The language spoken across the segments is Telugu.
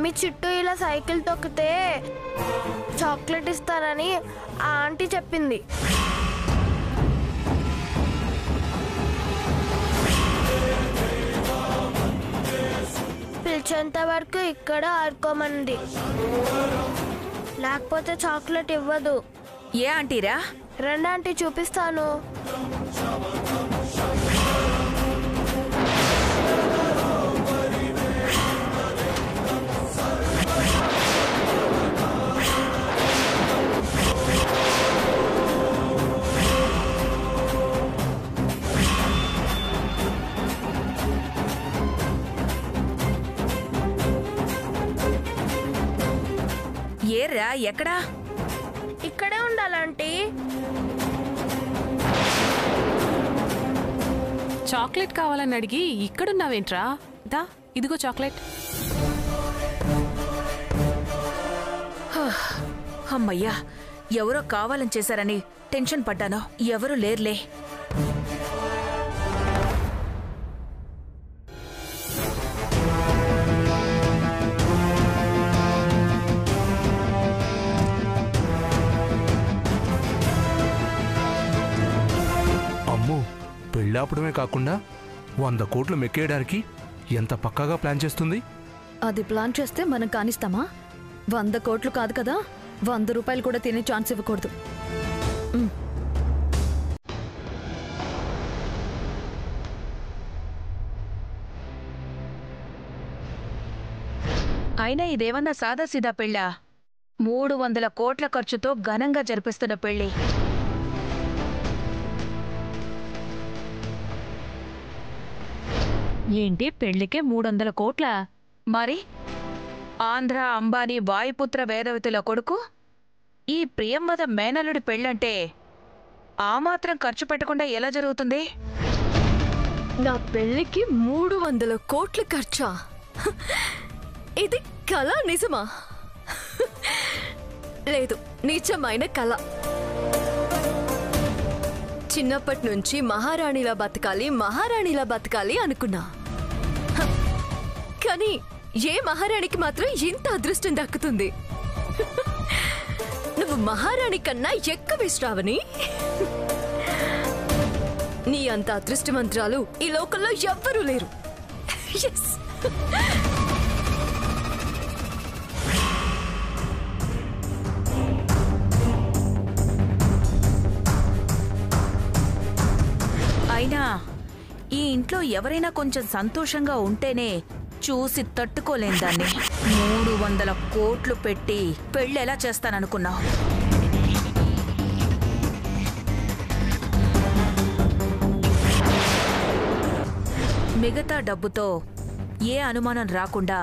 మీ చుట్టూ ఇలా సైకిల్ తొక్కితే చాక్లెట్ ఇస్తానని ఆ ఆంటీ చెప్పింది. పిలిచేంత వరకు ఇక్కడ ఆడుకోమంది, లేకపోతే చాక్లెట్ ఇవ్వదు. ఏ ఆంటీరా? రండి ఆంటీ, చూపిస్తాను. ఏర్రా, ఎక్కడా? ఇక్కడే ఉండాలంటీ. చాక్లెట్ కావాలని అడిగి ఇక్కడున్నావేంట్రా? దా, ఇదిగో చాక్లెట్. అమ్మయ్యా, ఎవరో కావాలని చేశారని టెన్షన్ పడ్డాను. ఎవరూ లేర్లే. పెళ్ళాపడమే కాకుండా 100 కోట్లు మెక్కేయడానికి ఎంత పక్కాగా ప్లాన్ చేస్తుంది. అది ప్లాన్ చేస్తే మనం కానిస్తామా? 100 కోట్లు కాదు కదా, 100 రూపాయలు కూడా తినే ఛాన్స్ ఇవ్వకూడదు. అయినా ఇదేమన్నా సాదాసీదా పెళ్ళా? 300 కోట్ల ఖర్చుతో ఘనంగా జరిపిస్తున్న పెళ్ళి. ఏంటి, పెళ్లికే 300 కోట్ల? మరి ఆంధ్ర అంబానీ వాయుపుత్ర వేదవతిల కొడుకు ఈ ప్రియంవద మేనల్లుడి పెళ్ళంటే ఆ మాత్రం ఖర్చు పెట్టకుండా ఎలా జరుగుతుంది? నా పెళ్లికి 300 కోట్ల ఖర్చా? ఇది కళ నిజమా? లేదు, నిజమైన కళ. చిన్నప్పటి నుంచి మహారాణిలా బతకాలి అనుకున్నా. కానీ ఏ మహారాణికి మాత్రం ఇంత అదృష్టం దక్కుతుంది? నువ్వు మహారాణి కన్నా ఎక్కువ శ్రావణి. నీ అంత అదృష్టమంత్రాలు ఈ లోకంలో ఎవ్వరూ లేరు. అయినా ఈ ఇంట్లో ఎవరైనా కొంచెం సంతోషంగా ఉంటేనే చూసి తట్టుకోలేని దాన్ని 300 కోట్లు పెట్టి పెళ్ళెలా చేస్తాననుకున్నావు? మిగతా డబ్బుతో ఏ అనుమానం రాకుండా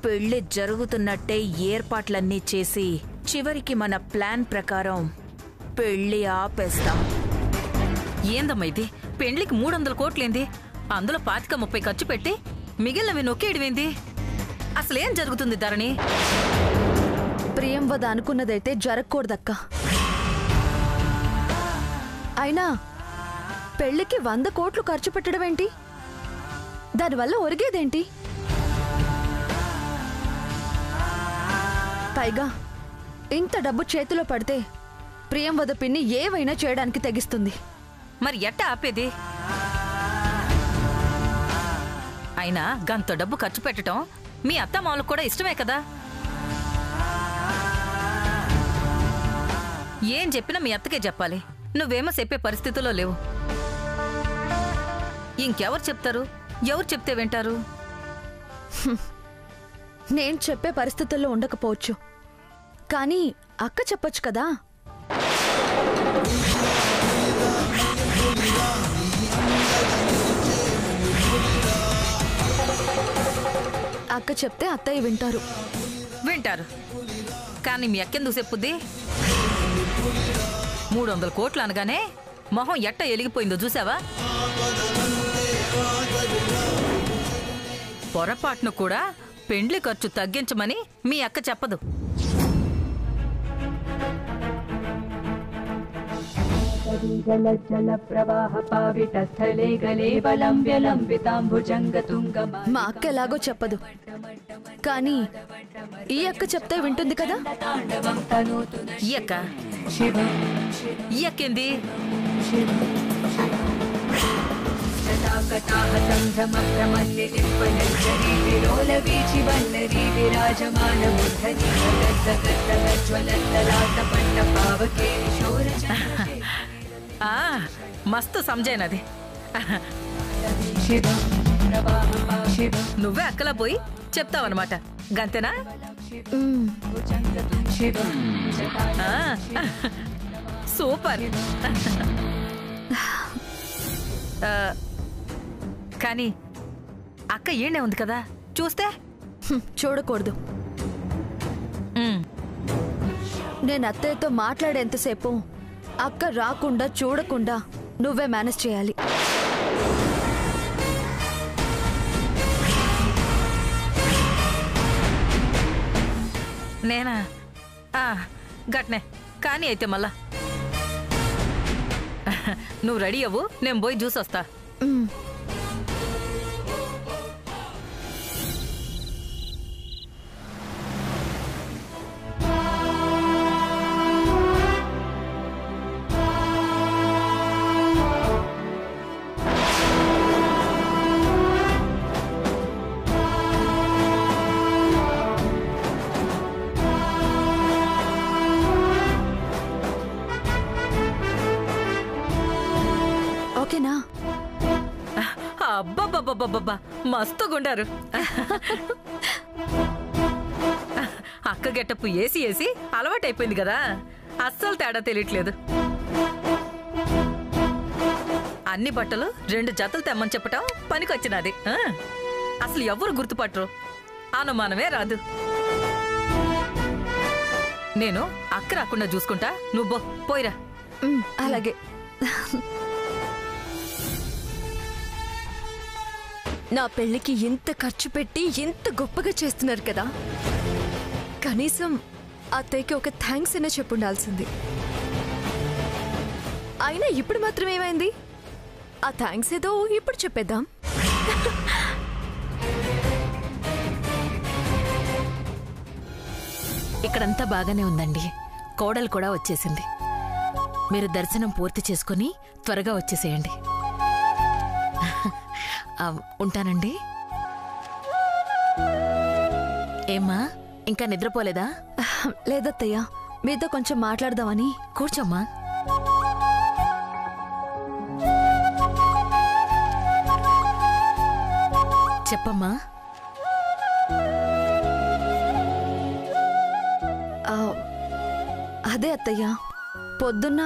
పెళ్లి జరుగుతున్నట్టే ఏర్పాట్లన్నీ చేసి చివరికి మన ప్లాన్ ప్రకారం పెళ్లి ఆపేస్తాం. ఏందమ్మా ఇది? పెండ్లికి 300 కోట్లేంది? అందులో 25-30 ఖర్చు పెట్టి మిగిలినవి నొక్కేయడమేంది? అసలేం జరుగుతుంది ధరణి? ప్రియంవద అనుకున్నదైతే జరగకూడదక్క. అయినా పెళ్లికి 100 కోట్లు ఖర్చు పెట్టడం ఏంటి? దానివల్ల ఒరిగేదేంటి? పైగా ఇంత డబ్బు చేతిలో పడితే ప్రియంవద పిన్ని ఏవైనా చేయడానికి తెగిస్తుంది. మరి ఎట్టా ఆపేది? అయినా గంత డబ్బు ఖర్చు పెట్టడం మీ అత్తమామలకు కూడా ఇష్టమే కదా. ఏం చెప్పినా మీ అత్తకే చెప్పాలి. నువ్వేమో చెప్పే పరిస్థితుల్లో లేవు. ఇంకెవరు చెప్తారు? ఎవరు చెప్తే వింటారు? నేను చెప్పే పరిస్థితుల్లో ఉండకపోవచ్చు, కానీ అక్క చెప్పొచ్చు కదా. అక్క చెప్తే అత్తయ్య వింటారు. కానీ మీ అక్కెందుకు చెప్పుద్ది? 300 కోట్లు అనగానే మొహం ఎట్ట ఎలిగిపోయిందో చూసావా? పొరపాటును కూడా పెండ్లి ఖర్చు తగ్గించమని మీ అక్క చెప్పదు. మా అక్క ఎలాగో చెప్పదు, కానీ ఈ అక్క చెప్తే వింటుంది కదా. ఈ అక్క ఈ అక్కేంది? మస్తు సంజైనది. నువ్వే అక్కలా పోయి చెప్తావన్నమాట, గంతేనా? సూపర్. కానీ అక్క ఏనే ఉంది కదా, చూస్తే చూడకూడదు. నేను అత్తయ్యతో మాట్లాడేంతసేపు అక్క రాకుండా చూడకుండా నువ్వే మేనేజ్ చేయాలి. నేనా? గట్నే కానీ అయితే మళ్ళా నువ్వు రెడీ అవ్వు, నేను పోయి చూసొస్తా. ఓకేనా? అబ్బబ్బబ్బబ్బబ్బా, మస్తు గుండారు. అక్క గెట్టప్పు ఏసి ఏసి అలవాటైపోయింది కదా, అస్సలు తేడా తెలియట్లేదు. అన్ని బట్టలు 2 జతలు తెమ్మని చెప్పటం పనికొచ్చినది. అసలు ఎవరు గుర్తుపట్టరు, అనుమానమే రాదు. నేను అక్క రాకుండా చూసుకుంటా, నువ్వు పోయిరా. అలాగే. నా పెళ్లికి ఇంత ఖర్చు పెట్టి ఇంత గొప్పగా చేస్తున్నారు కదా, కనీసం అత్తయ్యకి ఒక థ్యాంక్స్ అయినా చెప్పుండాల్సింది. అయినా ఇప్పుడు మాత్రం ఏమైంది? ఆ థ్యాంక్స్ ఏదో ఇప్పుడు చెప్పేద్దాం. ఇక్కడంతా బాగానే ఉందండి. కోడలు కూడా వచ్చేసింది. మీరు దర్శనం పూర్తి చేసుకుని త్వరగా వచ్చేసేయండి. ఉంటానండి. ఏమ్మా, ఇంకా నిద్రపోలేదా? లేదత్తయ్య, మీతో కొంచెం మాట్లాడదామని. కూర్చోమ్మా. చెప్పమ్మా. అదే అత్తయ్య, పొద్దున్న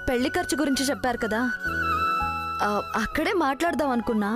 పెళ్లి ఖర్చు గురించి చెప్పారు కదా, అక్కడే మాట్లాడదాం అనుకున్నా.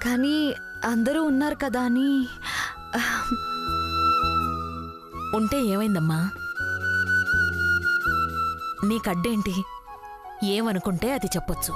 కానీ అందరూ ఉన్నారు కదా అని. ఉంటే ఏమైందమ్మా? నీకడ్డేంటి? ఏమనుకుంటే అది చెప్పొచ్చు.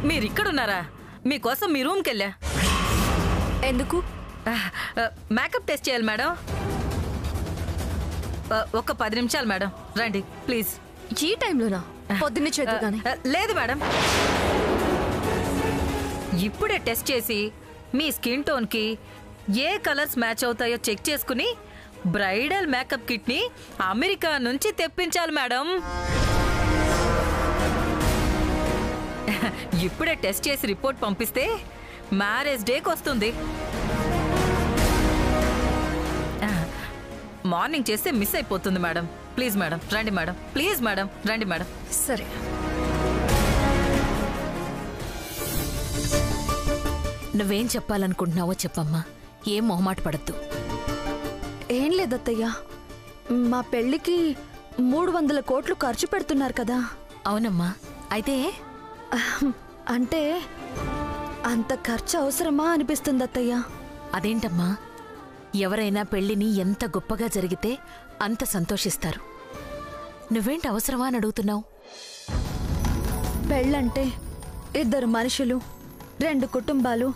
మీరిక్కడున్నారా? మీకోసం మీ రూమ్కి వెళ్ళా. ఎందుకు? మేకప్ టెస్ట్ చేయాలి మేడం. ఒక 10 నిమిషాలు మేడం, రండి ప్లీజ్. ఈ టైంలోనా? పొద్దున్నే చేద్దాం. లేదు మేడం, ఇప్పుడే టెస్ట్ చేసి మీ స్కిన్ టోన్కి ఏ కలర్స్ మ్యాచ్ అవుతాయో చెక్ చేసుకుని బ్రైడల్ మేకప్ కిట్ని అమెరికా నుంచి తెప్పించాలి మేడం. ఇప్పుడే టెస్ట్ చేసి రిపోర్ట్ పంపిస్తే మ్యారేజ్ డేకి వస్తుంది. మార్నింగ్ చేస్తే మిస్ అయిపోతుంది మేడం. ప్లీజ్ మేడం రండి మేడం, ప్లీజ్ మేడం రండి మేడం. సరే. నువ్వేం చెప్పాలనుకుంటున్నావో చెప్పమ్మా, ఏం మొహమాట పడద్దు. ఏం లేదత్తయ్య, మా పెళ్లికి 300 కోట్లు ఖర్చు పెడుతున్నారు కదా. అవునమ్మా, అయితే అంటే అంత ఖర్చు అవసరమా అనిపిస్తుంది అత్తయ్య. అదేంటమ్మా, ఎవరైనా పెళ్లిని ఎంత గొప్పగా జరిగితే అంత సంతోషిస్తారు. నువ్వేంటి అవసరమా అని అడుగుతున్నావు? పెళ్ళంటే ఇద్దరు మనుషులు, 2 కుటుంబాలు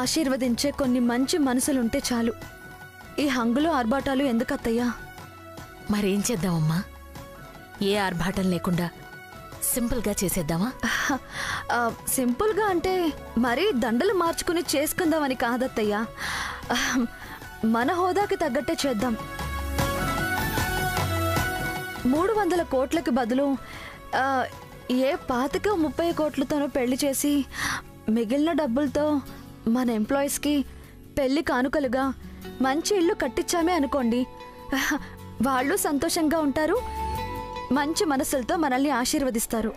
ఆశీర్వదించే కొన్ని మంచి మనసులుంటే చాలు. ఈ హంగులు ఆర్భాటాలు ఎందుకత్తయ్యా? మరేం చేద్దామమ్మా? ఏ ఆర్భాటం లేకుండా సింపుల్గా చేసేద్దామా? సింపుల్గా అంటే మరీ దండలు మార్చుకుని చేసుకుందామని కాదత్తయ్యా. మన హోదాకి తగ్గట్టే చేద్దాం. 300 కోట్లకి బదులు ఏ 25-30 కోట్లతోనో పెళ్లి చేసి మిగిలిన డబ్బులతో మన ఎంప్లాయీస్కి పెళ్లి కానుకలుగా మంచి ఇల్లు కట్టించామే అనుకోండి, వాళ్ళు సంతోషంగా ఉంటారు, మంచి మనసులతో మనల్ని ఆశీర్వదిస్తారు.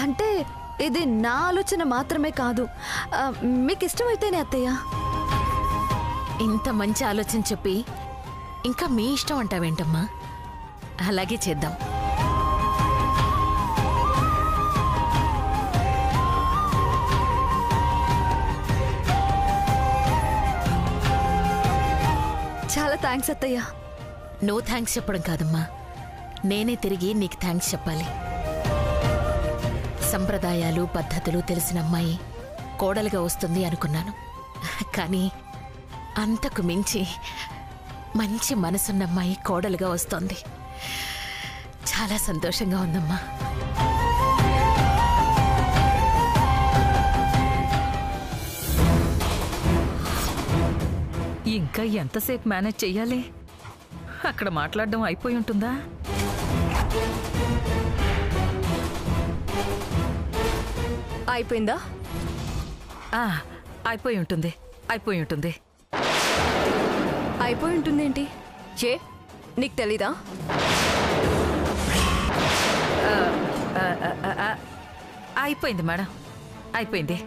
అంటే ఇది నా ఆలోచన మాత్రమే కాదు, మీకు ఇష్టమైతేనే అత్తయ్య. ఇంత మంచి ఆలోచన చెప్పి ఇంకా మీ ఇష్టం అంటావేంటమ్మా? అలాగే చేద్దాం. చాలా థ్యాంక్స్ అత్తయ్య. నో థ్యాంక్స్ చెప్పడం కాదమ్మా, నేనే తిరిగి నీకు థ్యాంక్స్ చెప్పాలి. సంప్రదాయాలు పద్ధతులు తెలిసిన అమ్మాయి కోడలుగా వస్తుంది అనుకున్నాను, కానీ అంతకు మించి మంచి మనసున్న అమ్మాయి కోడలుగా వస్తోంది. చాలా సంతోషంగా ఉందమ్మా. ఇంకా ఎంతసేపు మేనేజ్ చెయ్యాలి? అక్కడ మాట్లాడడం అయిపోయి ఉంటుందా? అయిపోయిందా? అయిపోయి ఉంటుంది, అయిపోయి ఉంటుంది. అయిపోయి ఉంటుందేంటి? ఏ నీకు తెలీదా? అయిపోయింది మేడం, అయిపోయింది.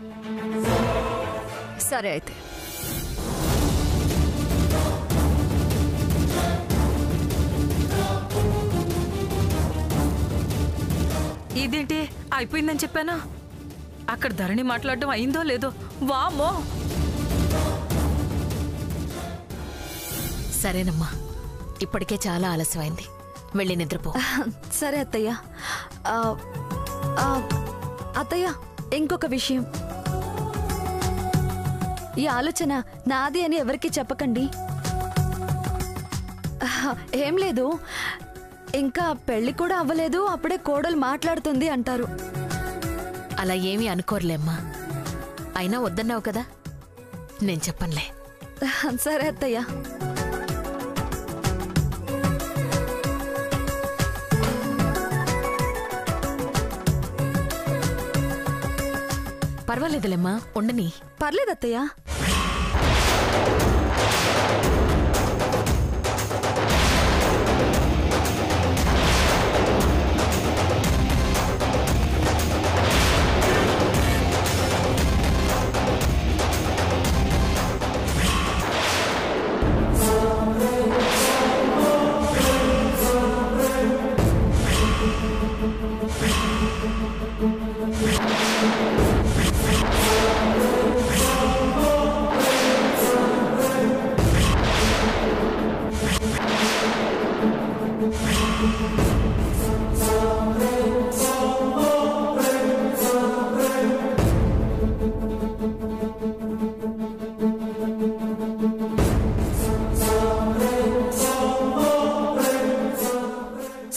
సరే అయితే. ఇదేంటి అయిపోయిందని చెప్పాను, అక్కడ ధరణి మాట్లాడడం అయిందో లేదో. వామ్మో! సరేనమ్మా, ఇప్పటికే చాలా ఆలస్యమైంది, వెళ్ళి నిద్రపో. సరే అత్తయ్య. అత్తయ్య, ఇంకొక విషయం, ఈ ఆలోచన నాది అని ఎవరికి చెప్పకండి. ఏం లేదు, ఇంకా పెళ్లి కూడా అవ్వలేదు, అప్పుడే కోడలు మాట్లాడుతుంది అంటారు. అలా ఏమీ అనుకోర్లేమ్మా, అయినా వద్దన్నావు కదా, నేను చెప్పనులే. సరే అత్తయ్య. పర్వాలేదులేమ్మా, ఉండని. పర్లేదు అత్తయ్య.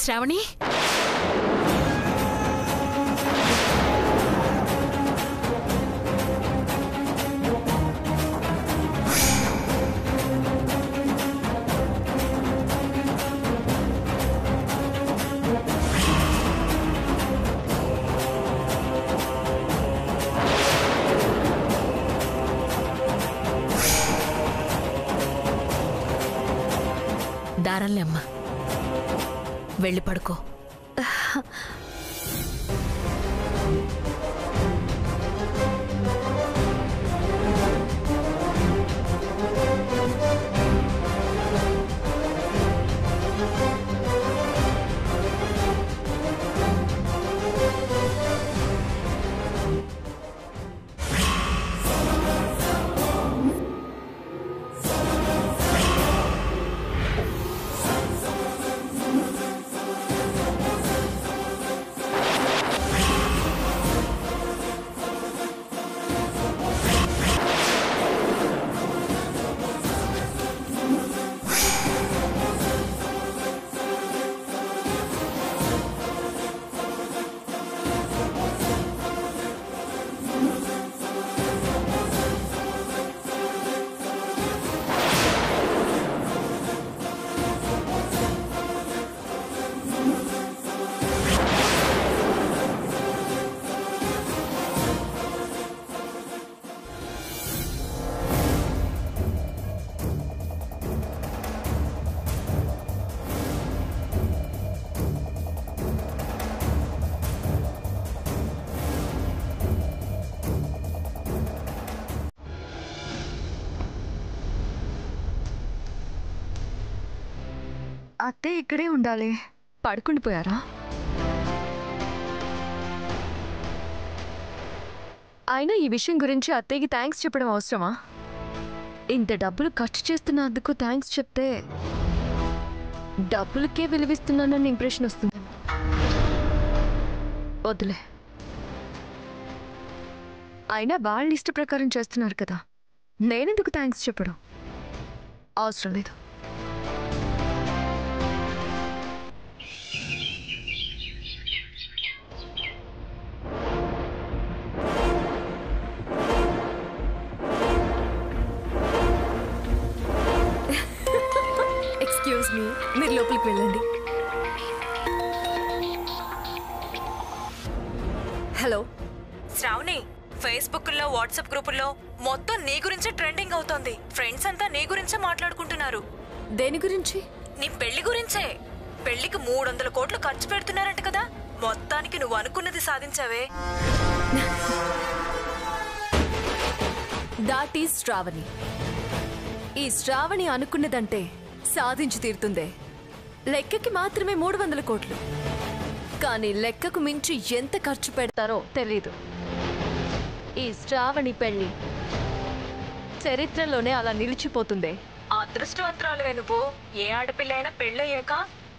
శ్రావణి, దారాలే అమ్మా, వెళ్ళి పడుకో. అత్తయ్య ఇక్కడే ఉండాలి. పడుకుండిపోయారా? అయినా ఈ విషయం గురించి అత్తయ్యకి థ్యాంక్స్ చెప్పడం అవసరమా? ఇంత డబ్బులు ఖర్చు చేస్తున్నందుకు థ్యాంక్స్ చెప్తే డబ్బులకే విలువిస్తున్నానన్న ఇంప్రెషన్ వస్తుంది. వద్దులే. అయినా వాళ్ళ ఇష్ట ప్రకారం చేస్తున్నారు కదా, నేనెందుకు థ్యాంక్స్ చెప్పడం? అవసరం లేదు. ఎక్స్క్యూజ్ మీ, మీరు లోపలికి వెళ్ళండి. హలో శ్రావణి, ఫేస్బుక్ లో వాట్సాప్ గ్రూపుల్లో మొత్తం నీ గురించి ట్రెండింగ్ అవుతోంది. ఫ్రెండ్స్ అంతా నీ గురించే మాట్లాడుకుంటున్నారు. దేని గురించి? నీ పెళ్లి గురించే. పెళ్లికి 300 కోట్లు ఖర్చు పెడుతున్నారంట కదా, మొత్తానికి నువ్వు అనుకున్నది సాధించావే. That is Shravani. ఈ శ్రావణి అనుకున్నదంటే సాధించి తీరుతుందే. లెక్కకి మాత్రమే 300 కోట్లు, కానీ లెక్కకు మించి ఎంత ఖర్చు పెడతారో తెలీదు. ఈ శ్రావణి పెళ్లి చరిత్రలోనే అలా నిలిచిపోతుందే. అదృష్టవంతురాలువే నువ్వు. ఏ ఆడపిల్ల అయినా పెళ్ళయ్యాక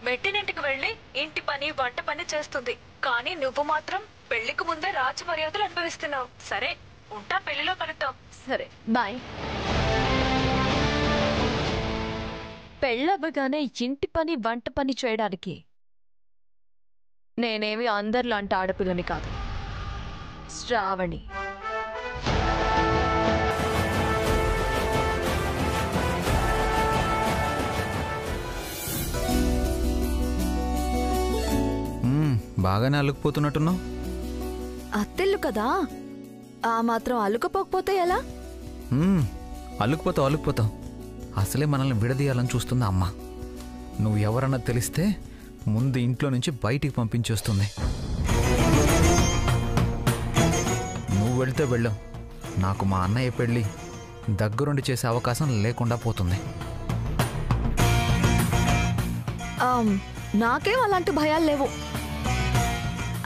మెట్టినింటికి వెళ్ళి ఇంటి పని వంట పని చేస్తుంది, కానీ నువ్వు మాత్రం పెళ్లికి ముందే రాజ మర్యాదలు అనుభవిస్తున్నావు. సరే, ఉంటా, పెళ్లిలో కలుద్దాం. సరే, బాయ్. పెళ్ళవ్వగానే ఇంటి పని వంట పని చేయడానికి నేనేమి అందరిలాంటి ఆడపిల్లని కాదు. శ్రావణి. బాగానే అల్లుకుపోతున్నట్టున్నావు. అత్తెల్లు కదా, ఆ మాత్రం అల్లుకపోకపోతే ఎలా? అల్లుకుపోతావు. అసలే మనల్ని విడదీయాలని చూస్తుంది అమ్మ. నువ్వు ఎవరన్నా తెలిస్తే ముందు ఇంట్లో నుంచి బయటికి పంపించేస్తుంది. నువ్వు వెళ్తే వెళ్ళావు, నాకు మా అన్నయ్య పెళ్ళి దగ్గరుండి చేసే అవకాశం లేకుండా పోతుంది. నాకేం అలాంటి భయాలు లేవు.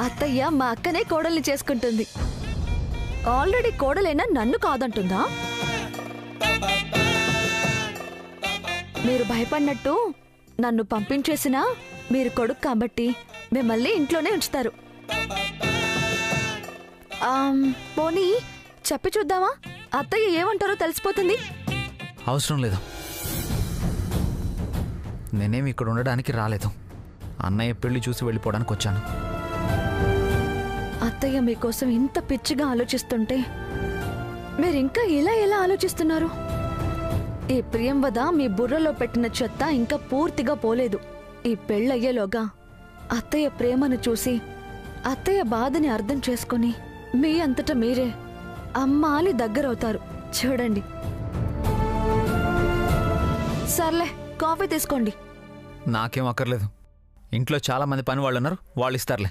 అత్తయ్య మా అక్కనే కోడల్ని చేసుకుంటుంది. ఆల్రెడీ కోడలైనా నన్ను కాదంటుందా? మీరు భయపడినట్టు నన్ను పంపించేసినా మీరు కొడుకు కాబట్టి మిమ్మల్ని ఇంట్లోనే ఉంచుతారు. పోనీ చెప్పి చూద్దామా? అత్తయ్య ఏమంటారో తెలిసిపోతుంది. అవసరం లేదు, నేనేమి ఇక్కడ ఉండడానికి రాలేదు. అన్నయ్య పెళ్లి చూసి వెళ్ళిపోవడానికి వచ్చాను. అత్తయ్య మీకోసం ఇంత పిచ్చిగా ఆలోచిస్తుంటే మీరింకా ఎలా ఆలోచిస్తున్నారు? ఈ ప్రియంవద మీ బుర్రలో పెట్టిన చెత్త ఇంకా పూర్తిగా పోలేదు. ఈ పెళ్ళయ్యేలోగా అత్తయ్య ప్రేమను చూసి అత్తయ్య బాధని అర్థం చేసుకుని మీ అంతటా మీరే అమ్మ అని దగ్గరవుతారు. చూడండి. సర్లే, కాఫీ తీసుకోండి. నాకేం అక్కర్లేదు. ఇంట్లో చాలా మంది పని వాళ్ళు ఉన్నారు, వాళ్ళు ఇస్తారులే.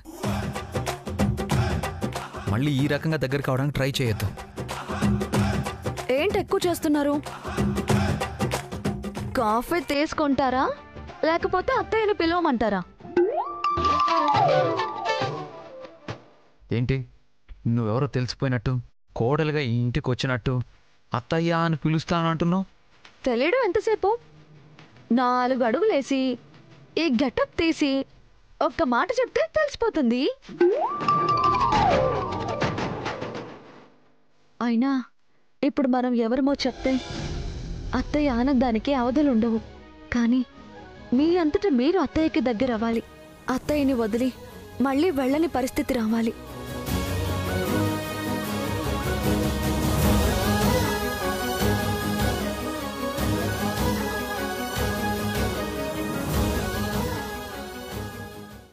మళ్ళీ ఈ రకంగా దగ్గరికి అవడానికి ట్రై చేయొద్దు. ఏంటి ఎక్కువ చేస్తున్నారు? కాఫీ తీసుకుంటారా లేకపోతే అత్తయ్యను పిలవమంటారా? ఏంటి నువ్వెవరో తెలిసిపోయినట్టు, కోడలుగా ఈ ఇంటికి వచ్చినట్టు అత్తయ్య అని పిలుస్తానంటున్నావు? తెలియడం ఎంతసేపు? 4 అడుగులేసి ఈ గెటప్ తీసి ఒక్క మాట చెప్తే తెలిసిపోతుంది. అయినా ఇప్పుడు మనం ఎవరమో చెప్తే అత్తయ్య ఆనందానికి అవధులుండవు. కానీ మీ అంతటా మీరు అత్తయ్యకి దగ్గర అవ్వాలి. అత్తయ్యని వదిలి మళ్ళీ వెళ్ళని పరిస్థితి రావాలి.